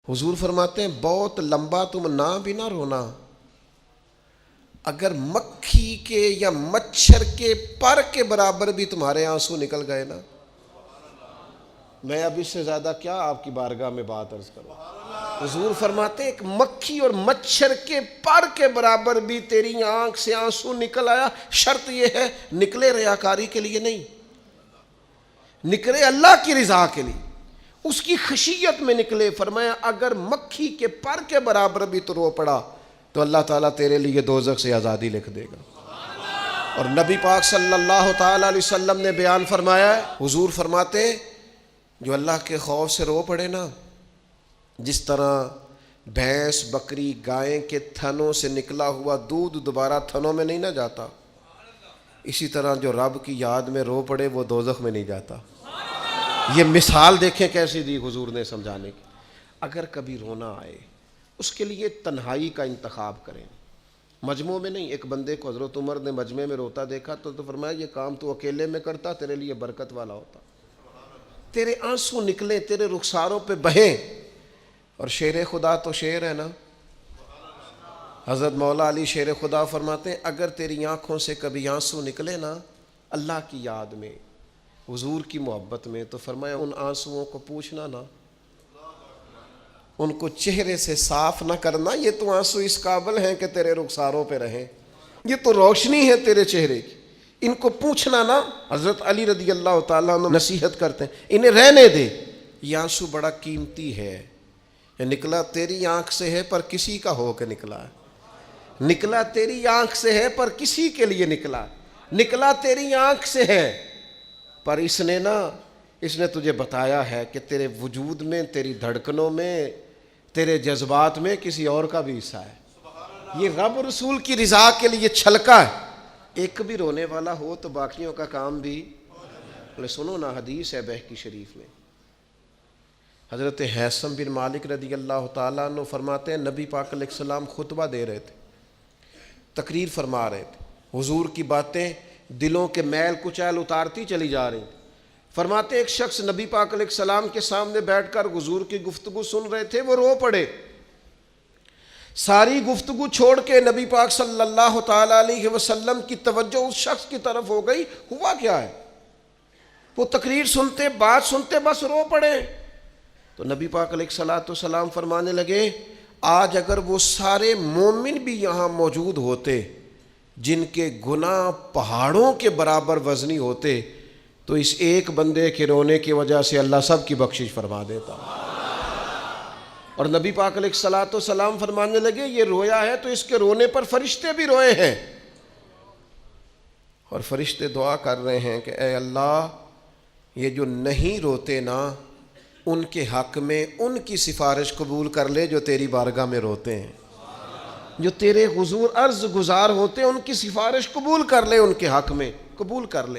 حضور فرماتے ہیں بہت لمبا تم نہ بھی نہ رونا، اگر مکھی کے یا مچھر کے پر کے برابر بھی تمہارے آنسو نکل گئے نا، میں اب اس سے زیادہ کیا آپ کی بارگاہ میں بات عرض کروں۔ حضور فرماتے ہیں ایک مکھی اور مچھر کے پر کے برابر بھی تیری آنکھ سے آنسو نکل آیا، شرط یہ ہے نکلے ریاکاری کے لیے نہیں، نکلے اللہ کی رضا کے لیے، اس کی خشیت میں نکلے۔ فرمایا اگر مکھی کے پر کے برابر بھی تو رو پڑا تو اللہ تعالیٰ تیرے لیے دوزخ سے آزادی لکھ دے گا۔ اور نبی پاک صلی اللہ تعالیٰ علیہ وسلم نے بیان فرمایا ہے، حضور فرماتے ہیں جو اللہ کے خوف سے رو پڑے نا، جس طرح بھینس بکری گائیں کے تھنوں سے نکلا ہوا دودھ دوبارہ تھنوں میں نہیں نہ جاتا، اسی طرح جو رب کی یاد میں رو پڑے وہ دوزخ میں نہیں جاتا۔ یہ مثال دیکھیں کیسی دی حضور نے سمجھانے کی۔ اگر کبھی رونا آئے اس کے لیے تنہائی کا انتخاب کریں، مجمع میں نہیں۔ ایک بندے کو حضرت عمر نے مجمع میں روتا دیکھا تو فرمایا یہ کام تو اکیلے میں کرتا، تیرے لیے برکت والا ہوتا، تیرے آنسو نکلیں، تیرے رخساروں پہ بہیں۔ اور شیر خدا تو شیر ہے نا، حضرت مولا علی شیر خدا فرماتے ہیں اگر تیری آنکھوں سے کبھی آنسو نکلے نا اللہ کی یاد میں، حضور کی محبت میں، تو فرمایا ان آنسوؤں کو پوچھنا نا، ان کو چہرے سے صاف نہ کرنا، یہ تو آنسو اس قابل ہیں کہ تیرے رخساروں پہ رہیں، یہ تو روشنی ہے تیرے چہرے کی، ان کو پوچھنا نا۔ حضرت علی رضی اللہ تعالیٰ عنہ نصیحت کرتے ہیں انہیں رہنے دے، یہ آنسو بڑا قیمتی ہے، یہ نکلا تیری آنکھ سے ہے پر کسی کا ہو کے نکلا ہے، نکلا تیری آنکھ سے ہے پر کسی کے لیے نکلا، نکلا تیری آنکھ سے ہے پر اس نے تجھے بتایا ہے کہ تیرے وجود میں، تیری دھڑکنوں میں، تیرے جذبات میں کسی اور کا بھی حصہ ہے، یہ رب رسول کی رضا کے لیے چھلکا ہے۔ ایک بھی رونے والا ہو تو باقیوں کا کام بھی سنو نا، حدیث ہے بہقی شریف میں، حضرت حیثم بن مالک رضی اللہ تعالیٰ عنہ فرماتے ہیں نبی پاک علیہ السلام خطبہ دے رہے تھے، تقریر فرما رہے تھے، حضور کی باتیں دلوں کے میل کچیل اتارتی چلی جا رہی۔ فرماتے ایک شخص نبی پاک علیہ السلام کے سامنے بیٹھ کر حضور کی گفتگو سن رہے تھے، وہ رو پڑے، ساری گفتگو چھوڑ کے نبی پاک صلی اللہ تعالیٰ علیہ وسلم کی توجہ اس شخص کی طرف ہو گئی، ہوا کیا ہے؟ وہ تقریر سنتے، بات سنتے بس رو پڑے۔ تو نبی پاک علیہ السلام فرمانے لگے آج اگر وہ سارے مومن بھی یہاں موجود ہوتے جن کے گناہ پہاڑوں کے برابر وزنی ہوتے تو اس ایک بندے کے رونے کی وجہ سے اللہ سب کی بخشش فرما دیتا۔ اور نبی پاک علیہ السلام فرمانے لگے یہ رویا ہے تو اس کے رونے پر فرشتے بھی روئے ہیں، اور فرشتے دعا کر رہے ہیں کہ اے اللہ یہ جو نہیں روتے نا ان کے حق میں ان کی سفارش قبول کر لے جو تیری بارگاہ میں روتے ہیں، جو تیرے حضور عرض گزار ہوتے ہیں ان کی سفارش قبول کر لے، ان کے حق میں قبول کر لے۔